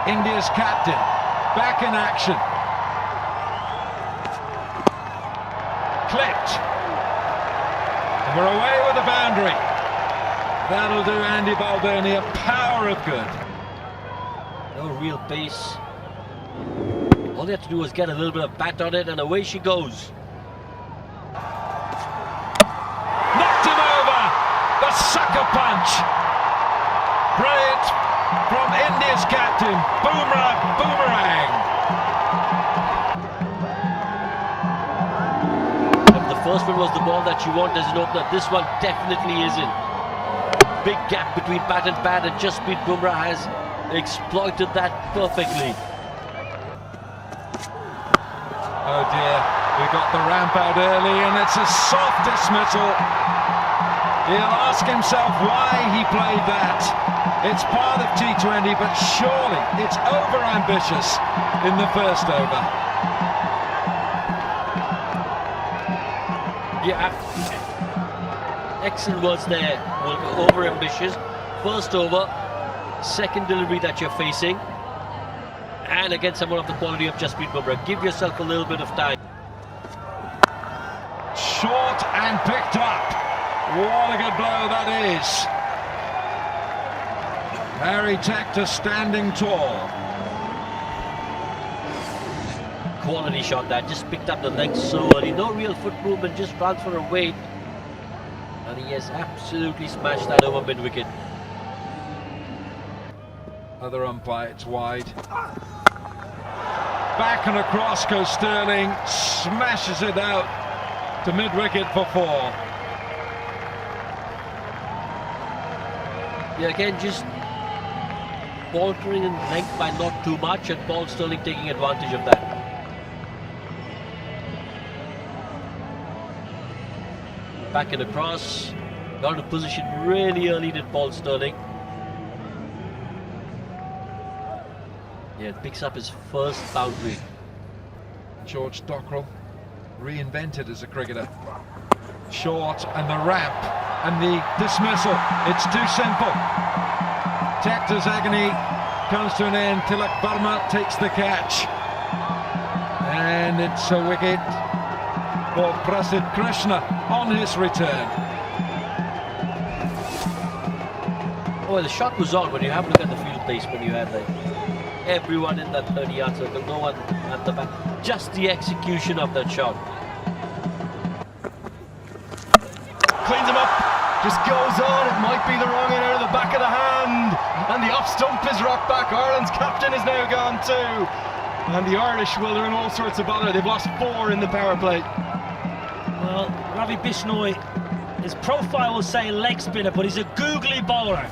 India's captain, back in action. Clipped. And we're away with the boundary. That'll do Andy Balboni a power of good. No real pace. All they have to do is get a little bit of bat on it, and away she goes. Knocked him over! The sucker punch! Brilliant from India's captain, Boomerang. If the first one was the ball that you want as an opener, this one definitely isn't. Big gap between bat and pad, and Jasprit Bumrah has exploited that perfectly. Oh dear, we got the ramp out early and it's a soft dismissal. He'll ask himself why he played that. It's part of T20, but surely it's over-ambitious in the first over. Yeah, excellent words there. Will go over-ambitious. First over, second delivery that you're facing, and against someone of the quality of Jasprit Bumrah. Give yourself a little bit of time. Short and picked up. What a good blow that is. Harry Tector standing tall. Quality shot that, just picked up the legs so early. No real foot movement, just transfer of weight. And he has absolutely smashed that over mid-wicket. Other umpire, it's wide. Back and across goes Sterling, smashes it out to mid-wicket for 4. Yeah, again, just faltering in length by not too much, and Paul Sterling taking advantage of that. Back and across, got into position really early, did Paul Sterling. Yeah, picks up his first boundary. George Dockrell, reinvented as a cricketer. Short and the ramp and the dismissal. It's too simple. Tector's agony comes to an end. Tilak Verma takes the catch. And it's a wicket for Prasidh Krishna on his return. Oh, the shot was on. When you have a look at the field placement, you had everyone in that 30-yard circle, no one at the back. Just the execution of that shot. Cleans him up, just goes on. It might be the wrong end out of the back of the hand, and the off stump is rocked back. Ireland's captain is now gone too, and the Irish, well, they're in all sorts of bother. They've lost 4 in the power play. Well, Ravi Bishnoi, his profile will say leg spinner, but he's a googly bowler.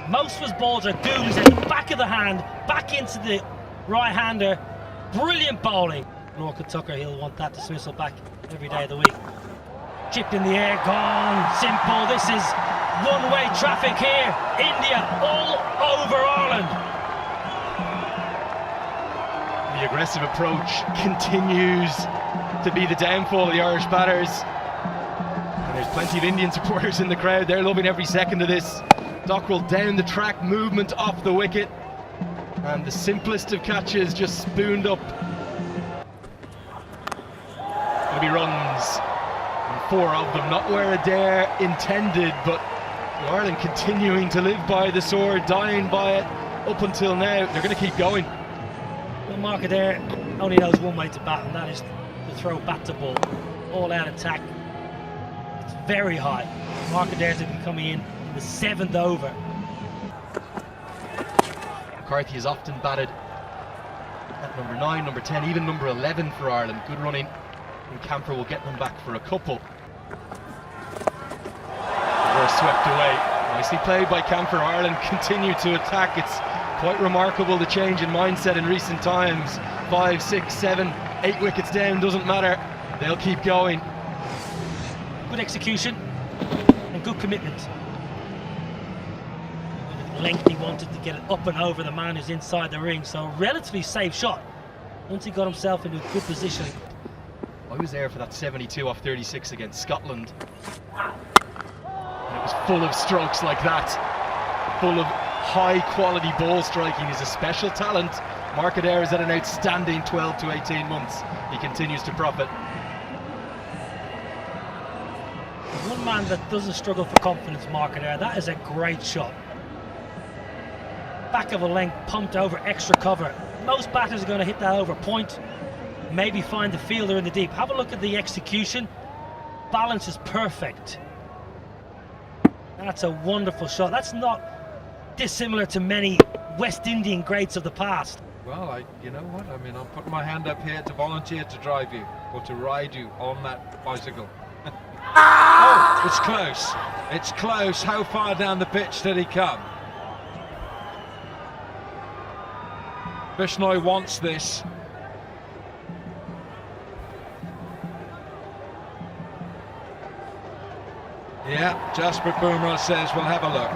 Most of his balls are googlies at the back of the hand, back into the right-hander. Brilliant bowling. Norca Tucker, he'll want that dismissal back every day of the week. Chipped in the air, gone, simple. This is one-way traffic here. India all over Ireland. The aggressive approach continues to be the downfall of the Irish batters. And there's plenty of Indian supporters in the crowd. They're loving every second of this. Dockrell down the track, movement off the wicket, and the simplest of catches just spooned up. Gonna be runs, and 4 of them, not where Adair intended, but Ireland continuing to live by the sword, dying by it up until now. They're going to keep going. Well, Mark Adair only knows one way to bat, and that is to throw bat to ball. All out attack. It's very high. Mark Adair's going to be coming in the 7th over. McCarthy has often batted at number 9, number 10, even number 11 for Ireland. Good running, and Camper will get them back for a couple. They're swept away. Nicely played by Camper. Ireland continue to attack. It's quite remarkable the change in mindset in recent times. 5, 6, 7, 8 wickets down, doesn't matter. They'll keep going. Good execution and good commitment. Length, he wanted to get it up and over the man who's inside the ring, so relatively safe shot once he got himself into good positioning. I was there for that 72 off 36 against Scotland, and it was full of strokes like that, full of high quality ball striking. He's a special talent. Mark Adair is at an outstanding 12 to 18 months. He continues to profit. One man that doesn't struggle for confidence, Mark Adair. That is a great shot. Back of a length, pumped over, extra cover. Most batters are going to hit that over point. Maybe find the fielder in the deep. Have a look at the execution. Balance is perfect. That's a wonderful shot. That's not dissimilar to many West Indian greats of the past. Well, you know what? I mean, I'm putting my hand up here to volunteer to drive you or to ride you on that bicycle. Oh, it's close. It's close. How far down the pitch did he come? Bishnoi wants this. Yeah, Jasprit Bumrah says we'll have a look.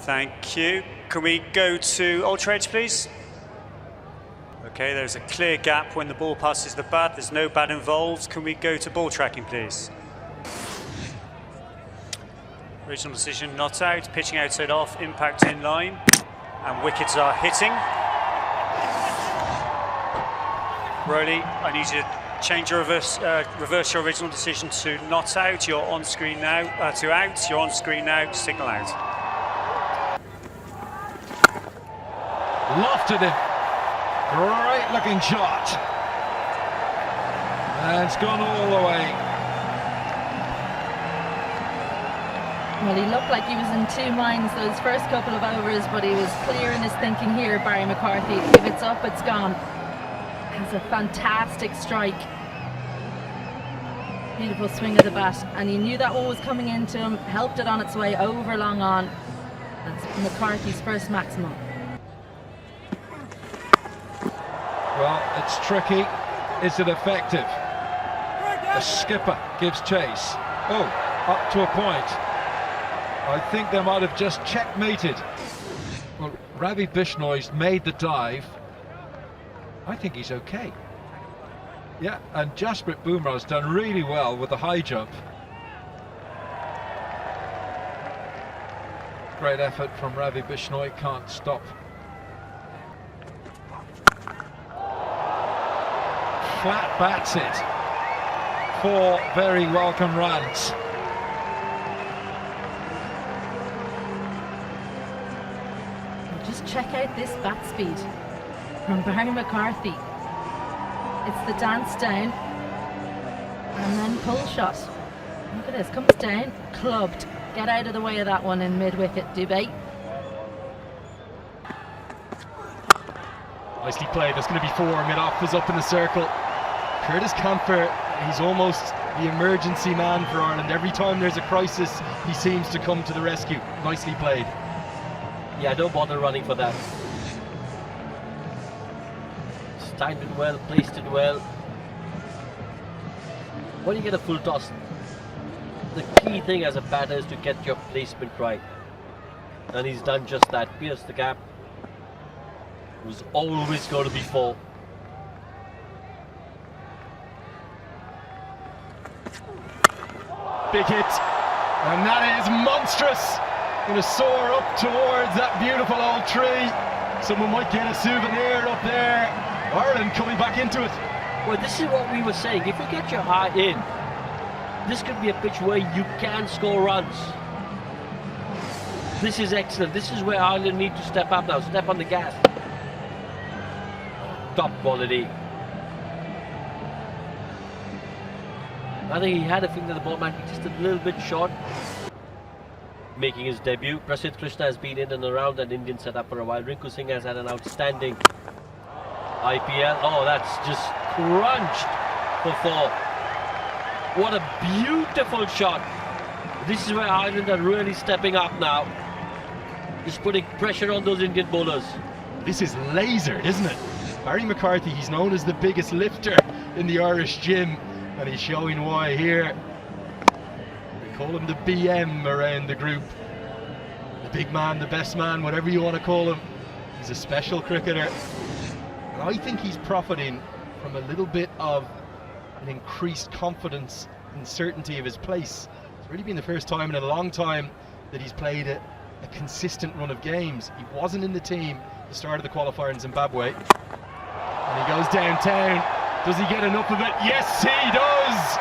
Thank you. Can we go to Ultra Edge, please? Okay, there's a clear gap when the ball passes the bat. There's no bat involved. Can we go to ball tracking, please? Original decision, not out. Pitching outside off, impact in line. And wickets are hitting. Rowley, I need you to change your reverse your original decision to not out. You're on screen now. To out, you're on screen now. Signal out. Lofted him. Great looking shot. And it's gone all the way. Well, he looked like he was in two minds those first couple of overs, but he was clear in his thinking here, Barry McCarthy. If it's up, it's gone. It's a fantastic strike. Beautiful swing of the bat, and he knew that one was coming into him, helped it on its way over long on. That's McCarthy's first maximum. Well, it's tricky. Is it effective? The skipper gives chase. Oh, up to a point. I think they might have just checkmated. Well, Ravi Bishnoi's made the dive. I think he's okay. Yeah, and Jasprit Bumrah's done really well with the high jump. Great effort from Ravi Bishnoi, can't stop. Flat bats it. 4 very welcome runs. Just check out this bat speed from Barry McCarthy. It's the dance down and then pull shot. Look at this, comes down, clubbed. Get out of the way of that one in mid-wicket, Dubé. Nicely played. There's going to be 4. Mid-off is up in the circle. Curtis Camper, he's almost the emergency man for Ireland. Every time there's a crisis, he seems to come to the rescue. Nicely played. Yeah, don't bother running for that. Timed it well, placed it well. When you get a full toss, the key thing as a batter is to get your placement right. And he's done just that. Pierced the gap. It was always going to be 4. Big hit, and that is monstrous. Going to soar up towards that beautiful old tree. Someone might get a souvenir up there. Ireland coming back into it. Well, this is what we were saying. If you get your eye in, this could be a pitch where you can score runs. This is excellent. This is where Ireland need to step up now. Step on the gas. Top quality. I think he had a feeling that the ball might be just a little bit short. Making his debut, Prasidh Krishna has been in and around that Indian setup for a while. Rinku Singh has had an outstanding IPL. Oh, that's just crunched for 4. What a beautiful shot. This is where Ireland are really stepping up now. Just putting pressure on those Indian bowlers. This is lasered, isn't it? Barry McCarthy, he's known as the biggest lifter in the Irish gym, and he's showing why here. We call him the BM around the group. The big man, the best man, whatever you want to call him. He's a special cricketer, and I think he's profiting from a little bit of an increased confidence and certainty of his place. It's really been the first time in a long time that he's played a consistent run of games. He wasn't in the team at the start of the qualifier in Zimbabwe, and he goes downtown. Does he get enough of it? Yes, he does!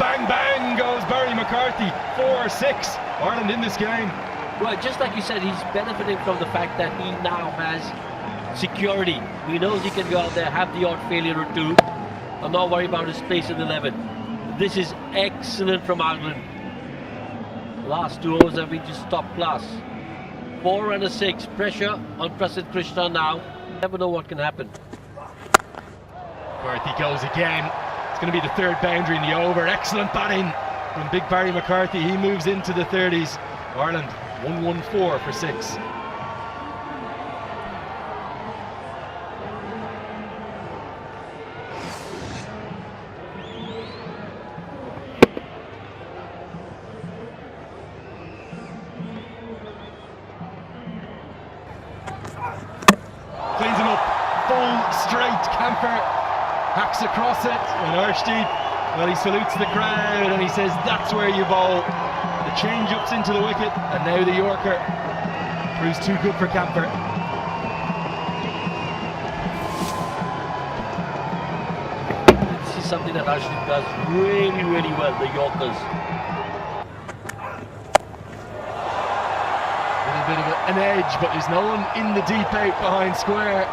Bang, bang goes Barry McCarthy. 4-6. Ireland in this game. Well, just like you said, he's benefiting from the fact that he now has security. He knows he can go out there, have the odd failure or two, and not worry about his place in the 11. This is excellent from Ireland. Last 2 overs have been just top class. 4 and a 6. Pressure on Prasidh Krishna now. Never know what can happen. McCarthy goes again. It's going to be the third boundary in the over. Excellent batting from big Barry McCarthy. He moves into the 30s. Ireland 114 for 6. Cleans him up. Full straight camper. Hacks across it. And Arshdeep, well, he salutes the crowd and he says, that's where you bowl. The change-ups into the wicket, and now the Yorker proves too good for Camper. This is something that Arshdeep does really, really well, the Yorkers. A little bit of an edge, but there's no one in the deep out behind square.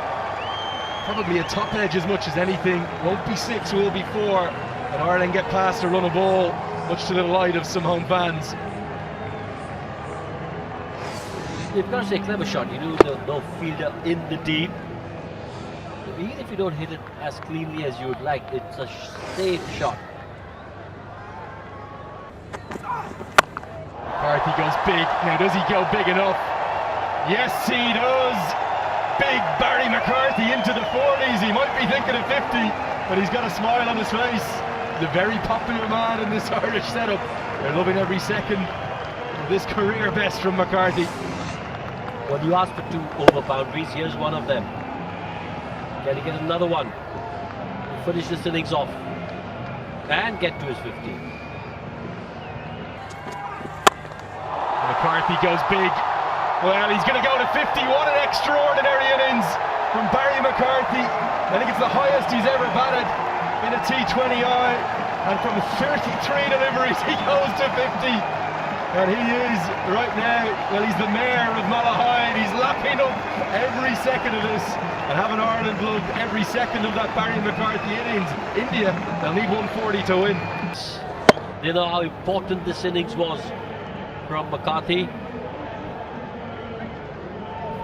Probably a top edge as much as anything. Won't be 6, will be 4. And Ireland get past a run of ball, much to the delight of some home fans. You've got to say clever shot. You know, no fielder in the deep. Even if you don't hit it as cleanly as you would like, it's a safe shot. McCarthy goes big. Now, does he go big enough? Yes, he does. Big Barry McCarthy into the 40s. He might be thinking of 50, but he's got a smile on his face. The very popular man in this Irish setup. They're loving every second of this career best from McCarthy. Well, you asked for 2 over boundaries. Here's one of them. Can he get another one? Finish this innings off and get to his 50. McCarthy goes big. Well, he's going to go to 50. What an extraordinary innings from Barry McCarthy. I think it's the highest he's ever batted in a T20I, and from 33 deliveries he goes to 50, and he is right now, well, he's the mayor of Malahide. He's lapping up every second of this and having Ireland love every second of that Barry McCarthy innings. India, they'll need 140 to win. They know how important this innings was from McCarthy.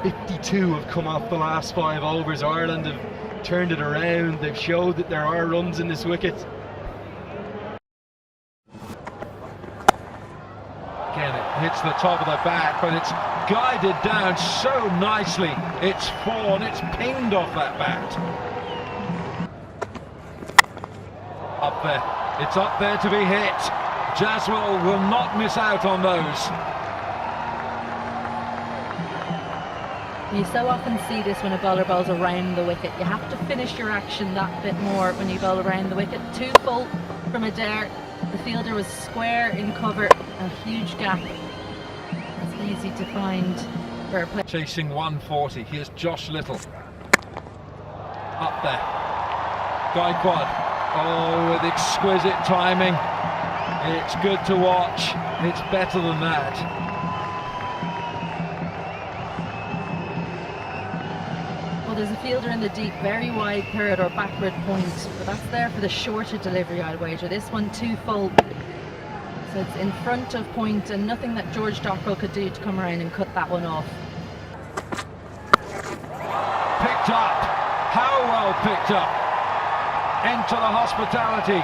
52 have come off the last 5 overs. Ireland have turned it around. They've showed that there are runs in this wicket. Again, it hits the top of the bat, but it's guided down so nicely. It's fallen, it's pinged off that bat. Up there, it's up there to be hit. Jaswal will not miss out on those. You so often see this when a bowler bowls around the wicket. You have to finish your action that bit more when you bowl around the wicket. 2 full from Adair. The fielder was square in cover, a huge gap. It's easy to find for a player. Chasing 140. Here's Josh Little. Up there. Gaikwad. Oh, with exquisite timing. It's good to watch. It's better than that. There's a fielder in the deep, very wide third or backward point, but that's there for the shorter delivery, I'd wager. This one 2 full, so it's in front of point, and nothing that George Dockrell could do to come around and cut that one off. Picked up, how well picked up. Into the hospitality.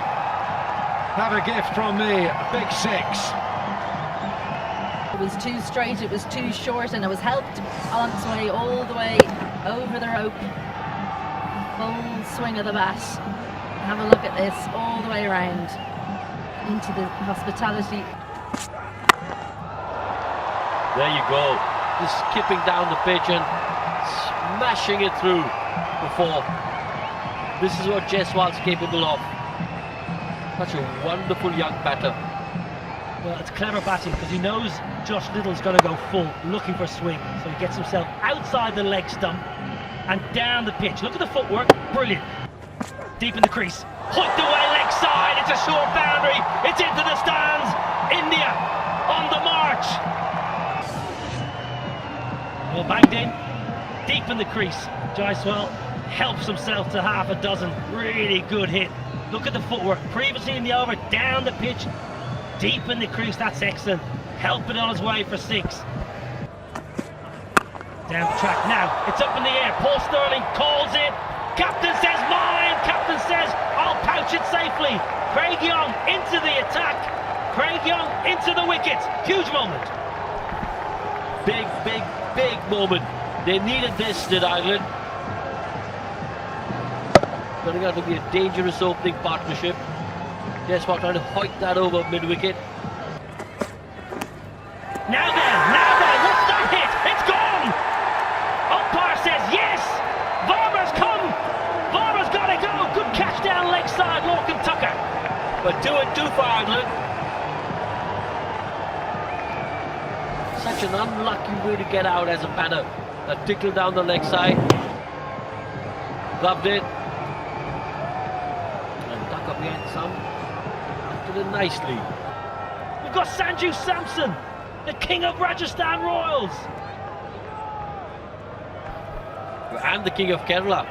Have a gift from me, big 6. It was too straight, it was too short, and it was helped on its way all the way over the rope. Full swing of the bat. Have a look at this, all the way around into the hospitality. There you go. Just skipping down the pitch and smashing it through before. This is what Jaiswal's capable of. Such a wonderful young batter. Well, it's clever batting because he knows Josh Little's going to go full, looking for swing. So he gets himself outside the leg stump and down the pitch. Look at the footwork, brilliant. Deep in the crease, hooked away leg side, it's a short boundary, it's into the stands. India on the march. Well, banged in, deep in the crease. Jaiswal helps himself to half a dozen. Really good hit. Look at the footwork, previously in the over, down the pitch, deep in the crease, that's excellent. Helping on his way for 6. Down the track now, it's up in the air. Paul Sterling calls it. Captain says mine. Captain says I'll pouch it safely. Craig Young into the attack. Craig Young into the wicket. Huge moment. Big, big, big moment. They needed this, did Ireland. Turning out to be a dangerous opening partnership. Jaiswal trying to hoik that over mid-wicket. Now then, what's that hit? It's gone! Umpire says yes! Varma's come! Varma's got to go! Good catch down leg side, Lorcan Tucker. But 2 and 2 for Ireland. Such an unlucky way to get out as a batter. That tickled down the leg side. Gloved it. And Tucker behind some. Did it nicely. We've got Sanju Samson, the king of Rajasthan Royals. And the king of Kerala.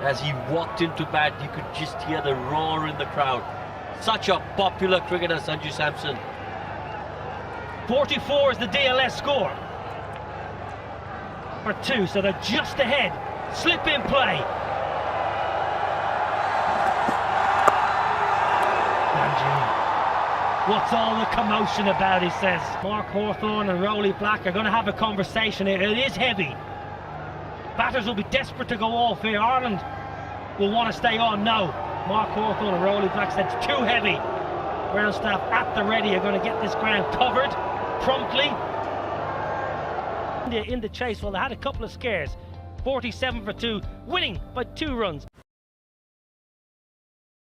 As he walked into bat, you could just hear the roar in the crowd. Such a popular cricketer, Sanju Samson. 44 is the DLS score. For 2, so they're just ahead. Slip in play. What's all the commotion about, he says. Mark Hawthorne and Rowley Black are going to have a conversation here. It is heavy. Batters will be desperate to go off here. Ireland will want to stay on. No. Mark Hawthorne and Rowley Black said it's too heavy. Ground staff at the ready are going to get this ground covered promptly. India in the chase. Well, they had a couple of scares. 47 for 2, winning by 2 runs.